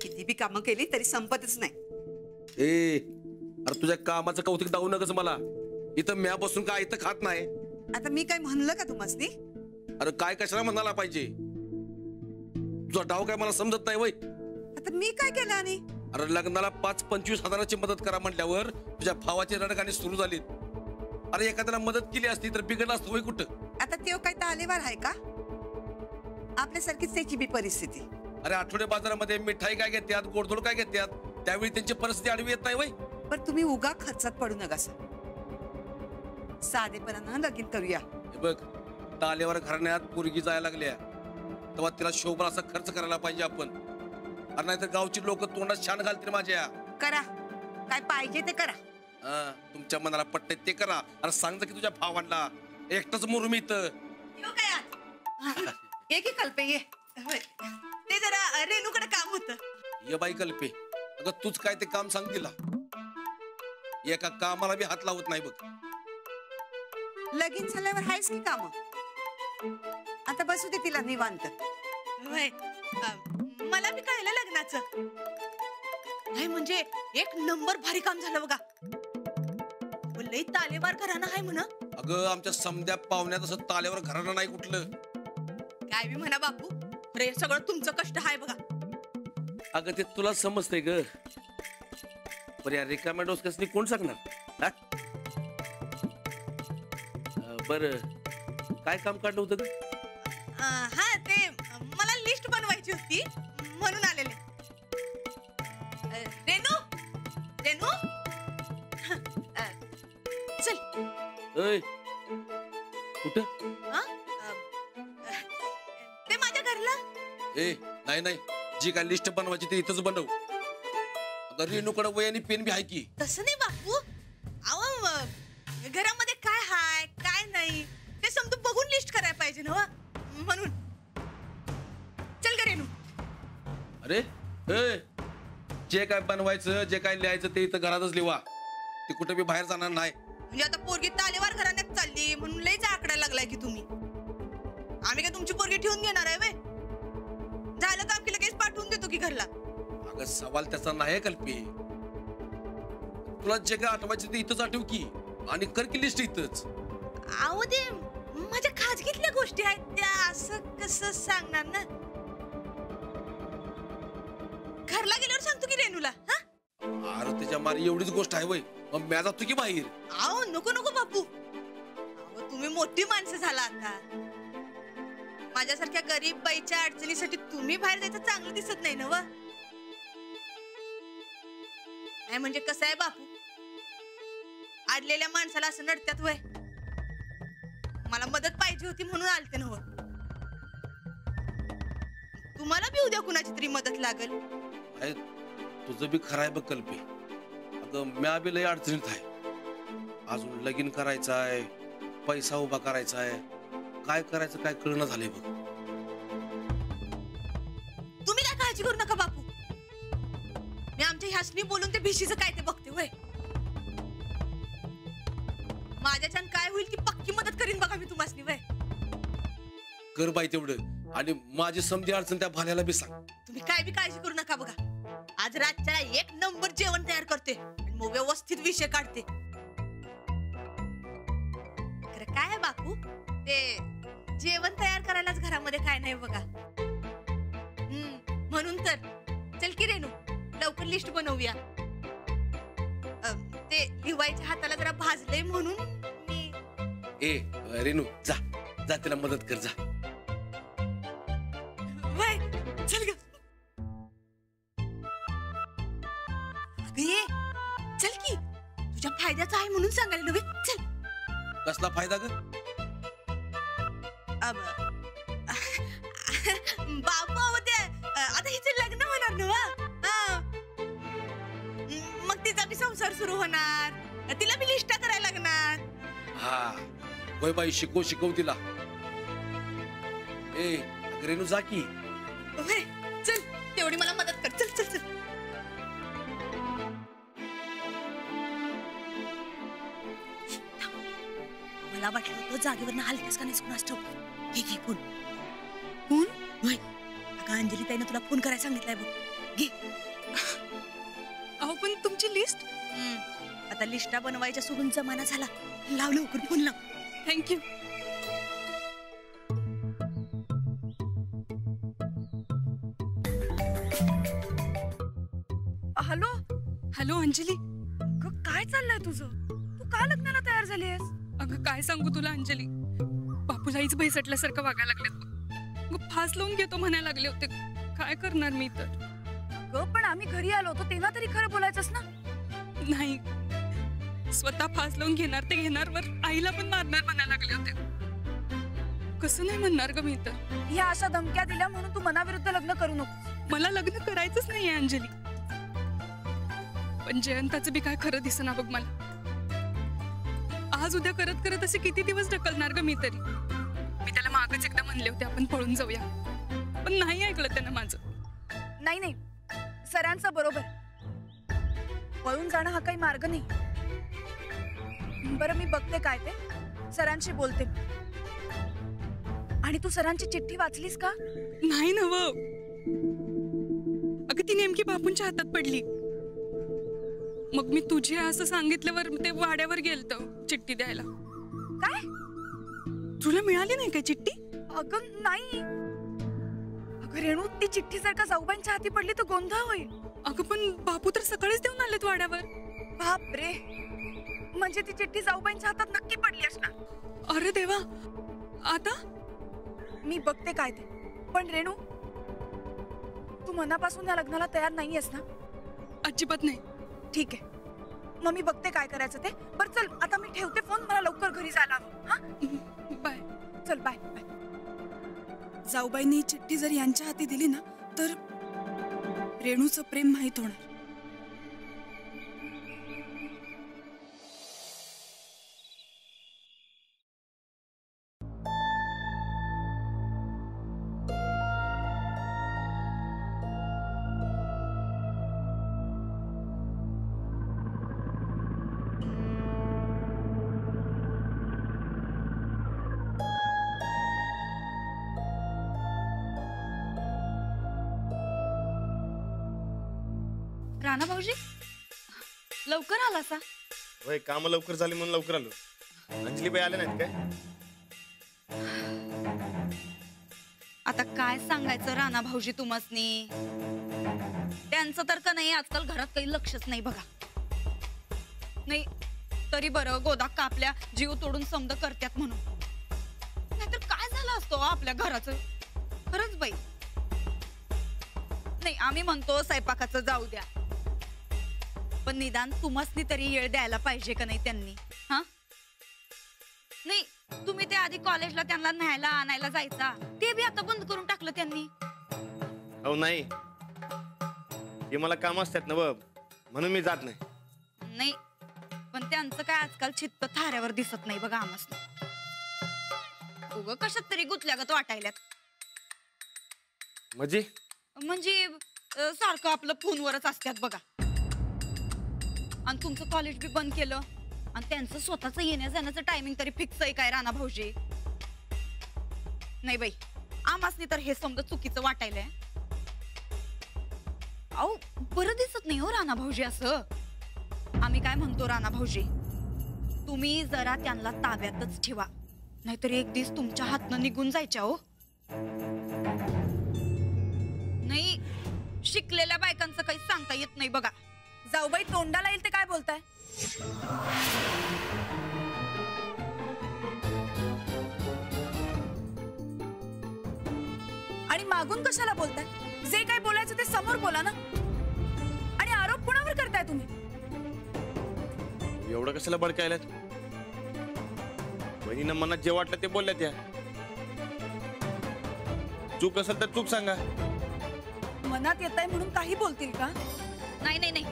किती बी कामं केली तरी संपतच नाही. ए अरे तुझ्या कामाचं कौतुक दावू नकस मला. इथं म्या बसून काय इथं खात नाही. आता मी काय म्हणलं का तुम्हासनी? अरे काय कशाला म्हणाला पाहिजे? तुझा डाव काय मला समजत नाही वय. आता मी काय केलं? आणि अरे लग्नाला 5-25 हजाराची मदत करा म्हटल्यावर तुझ्या भावाची रडगाणी सुरू झाली. अरे एखाद्याला मदत केली असती तर बिघडलं असतं वय कुठं. आता तेव काय तालेवार आहे का? आपल्यासारखीच त्याची बी परिस्थिती. अरे आठवडे बाजारामध्ये मिठाई काय घेतात, गोडधोड काय घेतात, त्यावेळी त्यांची परिस्थिती आडवी येत नाही वय. पण तुम्ही उगा खर्चात पडू नका. साधेपणानं लगीन करूया. हे बघ तालेवर घराण्यात पोरगी जायला लागल्या तेव्हा तिला शोभा असा खर्च करायला पाहिजे आपण. अरे नाहीतर गावची लोक तोंडात छान घालतील माझ्या. करा काय पाहिजे ते करा. तुमच्या मनाला पटते ते करा. अरे सांगता की तुझ्या भावांना एकटाच मुरुम इथं. ये की कल्पे ये. ते जरा रेणूकडे काम होतं. ये बाई कल्पे, अगं तूच काय ते काम सांग तिला. एका कामाला बी हात लावत नाही बघ. लगीन झाल्यावर आहेच की काम. आता बसू दे तिला निवांत. मला बी कळलं लग्नाचं. नाही म्हणजे एक नंबर भारी काम झालं बघा. लई तालेवार घराणं आहे म्हणा. अगं आमच्या समद्या पाहुण्यात असं तालेवर घराणं नाही कुठलं. काय बी म्हणा बापू, रे सगळं तुमचं कष्ट आहे बघा. अगं ते तुला समजतंय ग. पण या रिकाम्या डोसक्यासनी कोण सांगणार? बर काय काम काढलं होतं ग? हा ते मला लिस्ट बनवायची होती म्हणून आलेले. रेनू रेनू चल. कुठं? ते माझ्या घरला. ए नाही नाही, जी काय लिस्ट बनवायची ती इथंच बनव. अगं रेणूकडे वय आणि पेन बी आहे की. तसं नाही बापू, अहो घरामध्ये काय हाय काय नाही ते समजून बघून लिस्ट करायला पाहिजे ना म्हणून. चल ग रेणू. अरे जे काय बनवायचं जे काय लिहायचं ते इथं घरातच लिहा. ते कुठे बी बाहेर जाणार नाही. म्हणजे आता पोरगी तालेवार घराण्यात चालली म्हणून लईच आकडायला लागलाय की तुम्ही. आम्ही काय तुमची पोरगी ठेवून घेणार आहे वे? झालं काम की लगेच पाठवून देतो की घरला. अगं सवाल त्याचा नाही कल्पी. तुला जे काय आठवायचं ते इथंच आठव की आणि कर की लिस्ट इथंच. अहो ते माझ्या खाजगीतल्या गोष्टी आहेत त्या असं कसं सांगणार ना. घरला गेल्यावर सांगतो की रेणूला. अरे त्याच्या मारी एवढीच गोष्ट आहे वय, मग म्या जातो की बाहेर. अहो नको नको बापू, अहो तुम्ही मोठी माणसं झाला आता. माझ्यासारख्या गरीब बाईच्या अडचणीसाठी तुम्ही बाहेर जायचं चांगलं दिसत नाही ना व. नाही म्हणजे कसं आहे बापू, अडलेल्या माणसाला असं नडत्यात वय. मला मदत पाहिजे होती म्हणून आलते ना. तुम्हाला बी उद्या कुणाची तरी मदत लागल. तुझं बी खरं आहे बघ कल्पी. अगं म्या बी लय अडचणीत आहे. अजून लगीन करायचं आहे, पैसा उभा करायचा आहे, काय करायचं काय कळणं झालंय बघ. तुम्ही काय काळजी करू नका बापू. मी आमच्या ह्यासनी बोलून ते भिशीचं काय ते बघते वय. माझ्याच्यान काय होईल ती पक्की मदत करीन बघा मी तुम्हासनी वय. कर बाई तेवढं आणि माझी समधी अडचण त्या भाल्याला बी सांग. तुम्ही काय बी काळजी करू नका बघा. आज रातच्या एक नंबर जेवण तयार करते आणि मग व्यवस्थित विषय काढते. खरं काय आहे बापू, ते जेवण तयार करायलाच घरामध्ये काय नाही बघा. म्हणून तर चल की रेणू लवकर लिस्ट बनवूया. ते लिवायच्या हाताला जरा भाजले म्हणून मी. ए रेणू जा जा तिला मदत कर जा. वय चल ग. चल की तुझ्या फायद्याचा आहे म्हणून सांगायला नव्हे. चल. कसला फायदा ग? बाबा ते आता हिचं लग्न होणार ना. मग तिचा बी संसार सुरू होणार, तिला बी लिस्टा करायला लागणार. हा होय बाई, शिकव तिला. ए रेणू जा की. चल तेवढी मला मदत कर. चल चल चल. मला वाटलं तो जागेवर हलकेस का नाही कुणास ठाऊक. हे कोण कोण? अगं अगं अंजली ताईनं तुला फोन करायला सांगितलाय बघ. घे. अहो पण तुमची लिस्ट. आता लिस्टा बनवायच्या सोडून जमाना झाला. लाव लवकर फोन लाव. थँक्यू. Hello hello Anjali. अगं, काय चाललंय तुझं? तू का लग्नाला तयार झालीयस? अगं काय सांगू तुला अंजली, बापूलाईच भैसटल्यासारखं वागायला लागलेत बघ. मग फास लावून घेतो म्हणायला लागले होते. काय करणार मी तर. ग पण आम्ही घरी आलो होतो तेव्हा तरी खरं बोलायचंस ना. नाही, स्वतः फास लावून घेणार ते घेणार वर आईला पण मारणार म्हणायला लागले होते. कसं नाही म्हणणार ग मी तर. ह्या अशा धमक्या दिल्या म्हणून तू मनाविरुद्ध लग्न करू नको. मला लग्न करायचंच नाहीये अंजली, पण जयंताचं बी काय खरं दिसना बघ मला. आज उद्या करत करत असे किती दिवस ढकलणार ग मी तरी. मी त्याला मागच एकदा म्हणले होते आपण पळून जाऊया, पण नाही ऐकलं त्यानं माझं. नाही नाही, सरांचं बरोबर. पळून जाणं हा काही मार्ग नाही. बरं मी बघते काय ते, सरांशी बोलते. आणि तू सरांची चिठ्ठी वाचलीस का? नाही नव. अगं ती नेमकी बापूंच्या हातात पडली. मग मी तुझे असं सांगितल्यावर ते वाड्यावर गेलतो चिठ्ठी द्यायला. काय? तुला मिळाली नाही काय चिठ्ठी? अगं नाही. अगं रेणू, ती चिठ्ठी जर का जाऊबाईंच्या हाती पडली तर गोंधळ होईल. अगं पण बापू तर सकाळीच देऊन आलेत वाड्यावर. बाप रे, म्हणजे ती चिठ्ठी जाऊबाईंच्या हातात नक्की पडली असणार. अरे देवा, आता मी बघते काय ते. पण रेणू, तू मनापासून या लग्नाला तयार नाहीयेस ना? अजिबात नाही. ठीक आहे, मग मी बघते काय करायचं ते. बरं चल, आता मी ठेवते फोन. मला लवकर घरी जायला हवं. हा, बाय. चल बाय बाय. जाऊबाईंनी चिठ्ठी जर यांच्या हाती दिली ना तर रेणूचं प्रेम माहीत होणार. राणा भाऊजी, लवकर आला सा? होय, काम लवकर झाली म्हणून लवकर आलो. अंजलीबाई आले नाहीत काय? आता काय सांगायचं राणा भाऊजी तुम्हासनी. त्यांचं तर का नाही आजकाल घरात काही लक्षच नाही बघा. नाही तरी बरं, गोदा कापल्या जीव तोडून समद करत्यात म्हणून. नाहीतर काय झालं असतो आपल्या घराचं. खरंच बाई. नाही आम्ही म्हणतो स्वयंपाकाचं जाऊ द्या, पण निदान तुम्हासनी तरी येळ द्यायला पाहिजे का नाही त्यांनी. हा नाही, तुम्ही ते आधी कॉलेजला त्यांना न्यायला आणायला जायचा, ते बी आता बंद करून टाकलं त्यांनी. हो नाही, हे मला काम असतात ना बघ, म्हणून मी जात नाही. नाही पण त्यांचं काय आजकाल चित्त थाऱ्यावर दिसत नाही बघा आमसनी. उग कशात तरी गुतल्यागत वाटायल्यात. म्हणजे सारखं आपलं फोनवरच असतात बघा. आणि तुमचं कॉलेज बी बंद केलं आणि त्यांचं स्वतःच येण्या जाण्याचं टायमिंग तरी फिक्स आहे काय राणा भाऊजी? नाही बाई, आमासनी तर हे समजा चुकीचं वाटायलंय. अहो बरं दिसत नाही हो राणा भाऊजी असं. आम्ही काय म्हणतो राणा भाऊजी, तुम्ही जरा त्यांना ताब्यातच ठेवा, नाहीतर एक दिवस तुमच्या हातनं निघून जायच्या हो. नाही, शिकलेल्या बायकांचं काही सांगता येत नाही बघा. जाऊबाई तोंडाला येईल ते काय बोलताय? आणि मागून कशाला बोलताय? जे काय बोलायचं ते समोर बोला ना. आणि आरोप कुणावर करताय तुम्ही? एवढं कशाला बडकायला? बहिणीनं मनात जे वाटलं ते बोलल्या त्या. चूक असेल तर चूक सांगा. मनात येत आहे म्हणून काही बोलतील का? नाही नाही नाही,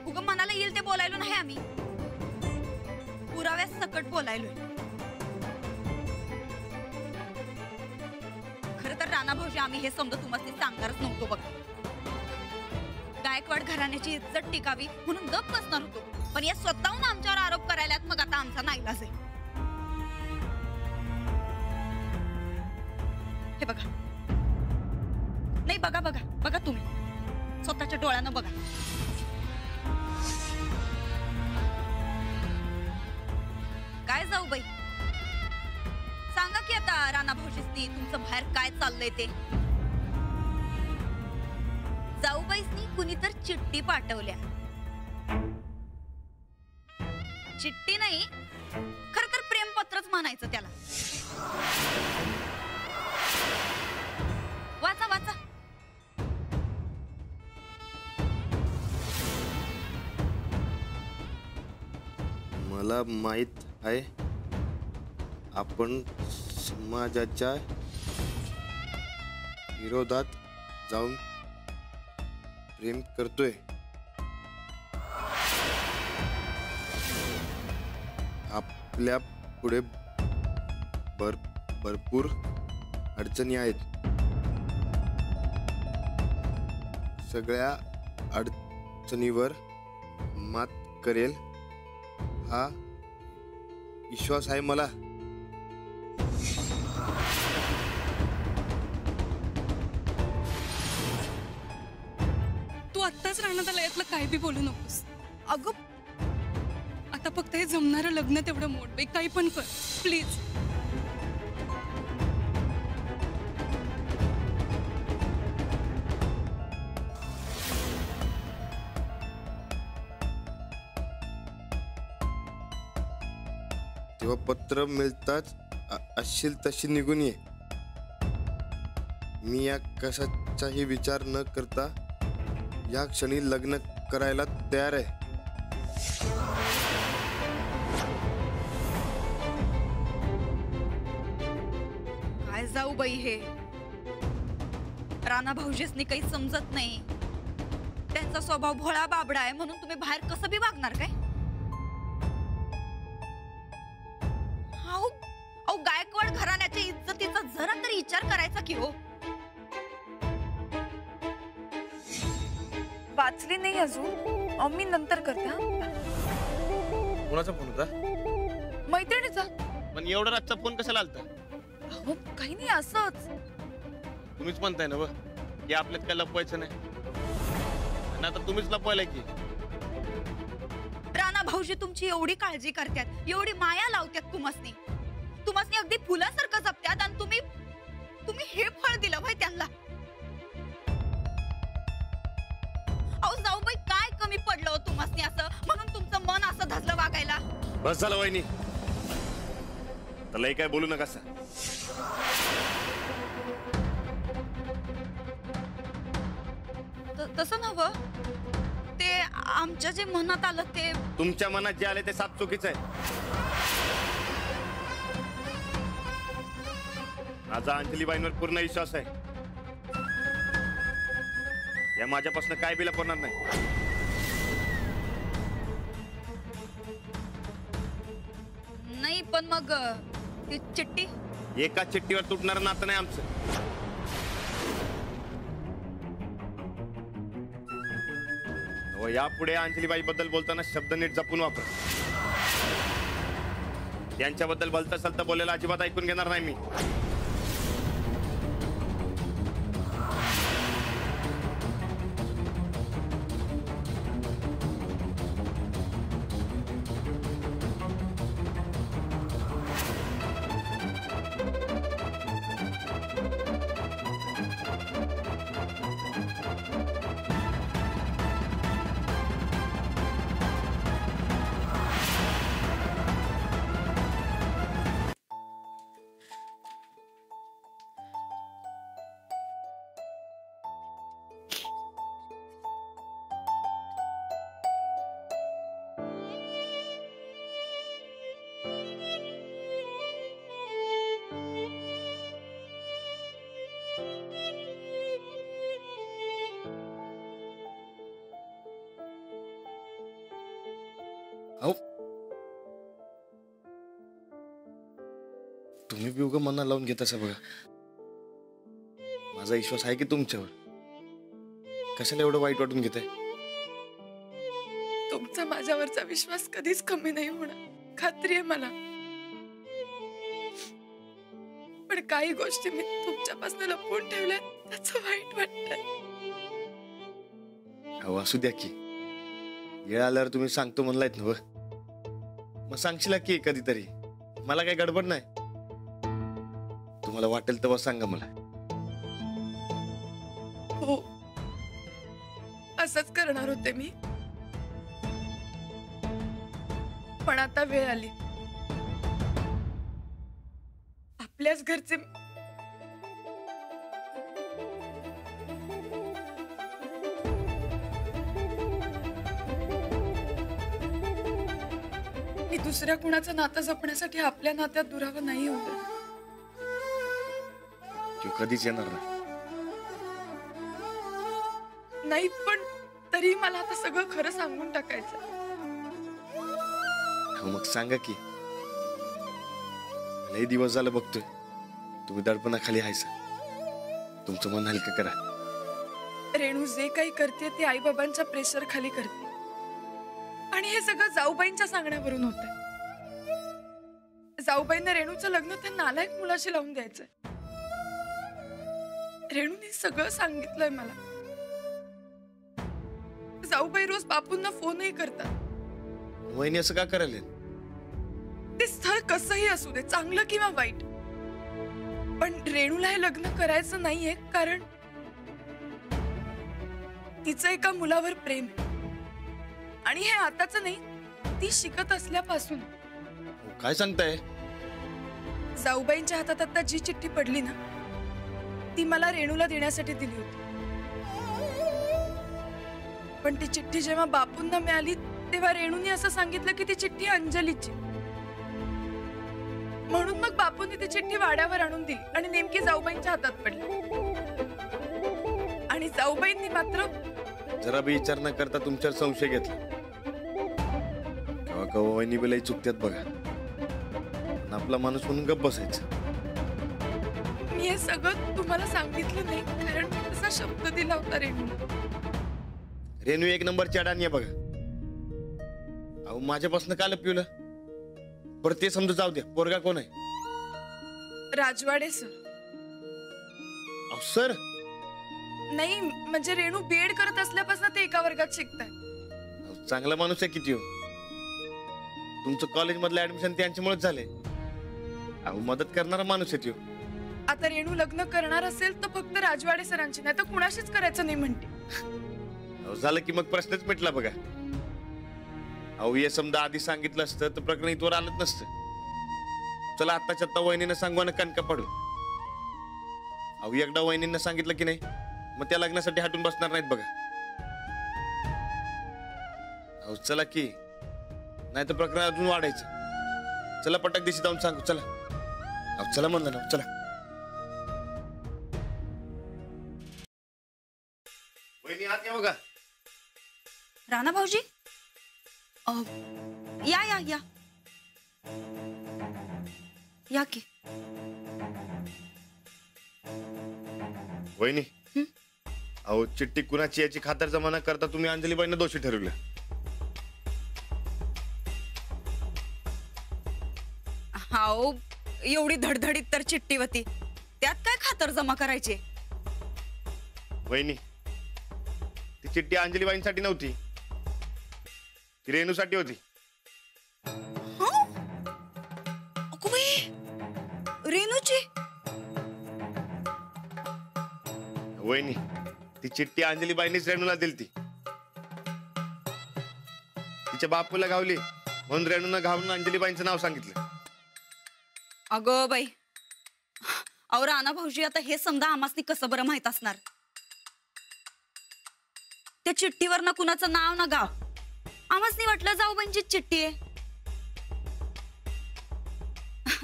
उगं मनाला येईल ते बोलायलो नाही आम्ही, पुराव्यास सकट बोलायलोय. खरं तर राणा भाऊजी, आम्ही हे समजा तुम्हाला सांगणारच नव्हतो बघा. गायकवाड घराण्याची इज्जत टिकावी म्हणून गप बसणार होतो, पण या स्वतःहून आमच्यावर आरोप करायला मग आता आमचा नाईलाज आहे. हे बघा, नाही बघा बघा बघा, तुम्ही स्वतःच्या डोळ्यानं बघा. काय जाऊ बाई, सांगा की आता राणा भाऊजीसनी तुमचं बाहेर काय चाललंय ते. जाऊबाईसनी कुणी तर चिठ्ठी पाठवल्या. चिठ्ठी नाही, खर तर प्रेमपत्रच म्हणायचं त्याला. वाचा वाचा. मला माहित आहे आपण समाजाच्या विरोधात जाऊन प्रेम करतोय. आपल्या पुढे भरपूर अडचणी आहेत. सगळ्या अडचणीवर मात करेल हा विश्वास आहे मला. तू आत्ताच राहण्यात यातलं काय बी बोलू नकोस. अगं आता फक्त हे जमणारं लग्न तेवढं मोड बाई, काही पण कर प्लीज. तेव्हा पत्र मिळताच असशील तशी निघून ये. मी या कशाचाही विचार न करता या क्षणी लग्न करायला तयार आहे. काय जाऊ बाई, हे राणा भाऊजीसनी काही समजत नाही. त्यांचा स्वभाव भोळा बाबडा आहे म्हणून तुम्ही बाहेर कसं बी वागणार काय? अहो गायकवाड घराण्याच्या इज्जतीचा जरा तरी विचार करायचा की हो. वाचली नाही अजून, मी नंतर करते. हा? कोणाचा फोन होता? मैत्रिणीचा. पण एवढा रातचा फोन कशाला आलता? अहो काही नाही, असंच. तुम्हीच म्हणताय ना की आपल्यात काय लपवायचं नाही, आणि आता तुम्हीच लपवायला की. राणा भाऊजी तुमची एवढी काळजी करतात, एवढी माया लावतात तुम्हासनी अगदी फुलासारखं जपतात, आणि तुम्ही हे फळ दिलं भाई त्यांना. अहो जाऊबाई, काय कमी पडलं तुम्हासनी असं म्हणून तुमचं मन असं धजलं वागायला? बस झालं वहिनी, त्याला काय बोलू नका. तसं नव्हं, ते आमच्या जे मनात आलं ते. तुमच्या मनात जे आले ते साप चुकीचं आहे. माझा अंजलीबाईंवर पूर्ण विश्वास आहे. या माझ्यापासून काय बी लपवणार नाही. नाही पण मग ती चिठ्ठी. एका चिठ्ठीवर तुटणार नातं नाही आमचं. यापुढे अंजलीबाई बद्दल बोलताना शब्द नीट जपून वापर. त्यांच्याबद्दल भलतं सलतं बोलायला अजिबात ऐकून घेणार नाही मी. तुम्ही बी उगा मनाला लावून घेत असं बघा. माझा विश्वास आहे की तुमच्यावर. कशाला एवढं वाईट वाटून घेताय? तुमचा माझ्यावरचा विश्वास कधीच कमी नाही होणार, खात्री आहे मला. पण काही गोष्टी मी तुमच्यापासून लपवून ठेवल्या त्याचं वाईट वाटतंय. अहो असू द्या की, वेळ आल्यावर तुम्ही सांगतो म्हणलायत ना. मग सांगशील की कधीतरी, मला काही गडबड नाही. तुम्हाला वाटेल तेव्हा सांगा मला. हो, असंच करणार होते मी, पण आता वेळ आली. आपल्याच घरचे मी दुसऱ्या कुणाचं नातं जपण्यासाठी आपल्या नात्यात दुरावा नाही होत. तो कधीच येणार नाही. नाही, पण तरी मला आता सगळं खरं सांगून टाकायचं. हो मग सांगा की. लई दिवस झालं बघतोय तुम्ही दडपणाखाली हायसा. तुमचं मन हलकं करा. रेणू जे काही करते ते आई बाबांच्या प्रेशर खाली करते, आणि हे सगळं जाऊबाईंच्या सांगण्यावरून होतंय. जाऊबाईंना रेणूचं लग्न त्या नालायक मुलाशी लावून द्यायचंय. रेणूने सगळं सांगितलंय मला. जाऊबाई रोज बापूंना फोनही करतात. वहिनी असं का करायला? ते स्थळ कसंही असू दे, चांगलं किंवा वाईट, पण रेणूला हे लग्न करायचं नाहीये, कारण तिचं एका मुलावर प्रेम आहे. आणि हे आताच नाही, ती शिकत असल्यापासून. काय सांगताय? जाऊबाईंच्या हातात आता जी चिठ्ठी पडली ना, ती मला रेणूला देण्यासाठी दिली होती. पण ती चिठ्ठी जेव्हा बापूंना मिळाली तेव्हा रेणूने असं सांगितलं की ती चिठ्ठी अंजलीची. म्हणून मग बापूंनी ती चिठ्ठी वाड्यावर आणून दिली आणि नेमकी जाऊबाईंच्या हातात पडली. आणि जाऊबाईंनी मात्र जरा बी विचार न करता तुमच्यावर संशय घेतला. केव्हा केव्हा वहिनी बिलाही चुकत्यात बघा. आपला माणूस म्हणून गप्प बसायचं. मी हे सगळं तुम्हाला सांगितलं नाही, कारण मी तसा शब्द दिला होता रेणू. रेणू एक नंबरची अडाणी आहे बघा. अहो माझ्यापासून का लपवलं? बरं ते समजा जाऊ द्या. पोरगा कोण आहे? राजवाडे सर. अहो सर? नाही, म्हणजे रेणू बीएड करत असल्यापासून ते एका वर्गात शिकताय. चांगला माणूस आहे किती हो. तुमचं कॉलेज मधलं ऍडमिशन त्यांच्यामुळेच झाले. अहो मदत करणारा माणूस आहे तो. आता रेणू लग्न करणार असेल तर फक्त राजवाडे सरांची, नाही तर कुणाशीच करायचं नाही म्हणते. अहो झालं की मग प्रश्नच मिटला बघा. अहो हे समजा आधी सांगितलं असतं तर प्रकरण इथवर आलंच नसतं. चला आत्ताच्या आत्ता वहिनीनं सांगू ना कणका पाडू. अहो एकदा वहिनींना सांगितलं की नाही, मग त्या लग्नासाठी हटून बसणार नाहीत बघा. अहो चला की, नाही तर प्रकरण अजून वाढायचं. चला पटक दिशी जाऊन सांगू. चला. अहो चला म्हणलं ना, चला. वहिनी आत या बघा. राणा भाऊजी, या या या या की. वहिनी, अहो चिठ्ठी कुणाची याची खातर जमा न करता तुम्ही अंजलीबाईंना दोषी ठरवलं. हाओ, एवढी धडधडीत तर चिठ्ठी होती, त्यात काय खातर जमा करायचे? वहिनी, ती चिठ्ठी अंजलीबाईंसाठी नव्हती, ती रेणूसाठी होती. अगो बाई, रेणूची? वहिनी, ती चिठ्ठी अंजलीबाईंनीच रेणूला दिलती. तिच्या बापूला गावली म्हणून रेणूनं घावून अंजलीबाईंचं नाव सांगितलं. अगो बाई, अहो राणा भाऊजी, आता हे समजा आमासनी कसं बरं माहित असणार? त्या चिठ्ठीवर ना कुणाचं नाव ना गाव. आमासनी वाटलं जाऊबाईंची चिठ्ठी आहे.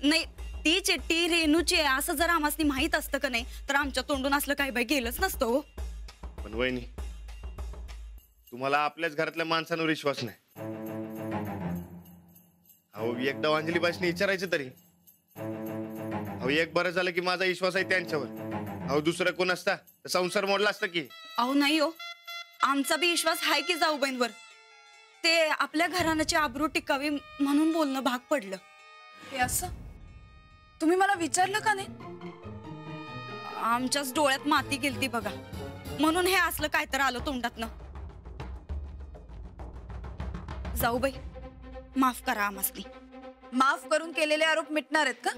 नाही, ती चिठ्ठी रेणूची आहे असं जर आमासनी माहित असतं का नाही, तर आमच्या तोंडून असलं काही बाई गेलंच नसतं हो. पण वहिनी, तुम्हाला आपल्याच घरातल्या माणसांवर विश्वास नाही. अहो एकदा अंजलीबाईंनी विचारायचं तरी. अहो एक बरं झालं की माझा विश्वास आहे त्यांच्यावर. अहो दुसरं कोण असता तर संसार मोडला असतं की. अहो नाही हो, आमचा बी विश्वास आहे की जाऊबाईंवर. ते आपल्या घराण्याची आबरू टिकावी म्हणून बोलणं भाग पडलं. हे असं तुम्ही मला विचारलं का नाही? आमच्याच डोळ्यात माती गेलती बघा, म्हणून हे असलं काय तर आलं तोंडातनं. जाऊ बाई, माफ करा आम्हासनी. माफ करून केलेले आरोप मिटणार आहेत का?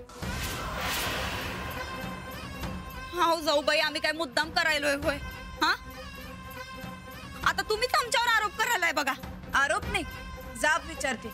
हाव जाऊ बाई, आम्ही काय मुद्दाम करायलोय होय? हा, आता तुम्हीच आमच्यावर आरोप करायलाय बघा. आरोप नाही, जाब विचारते.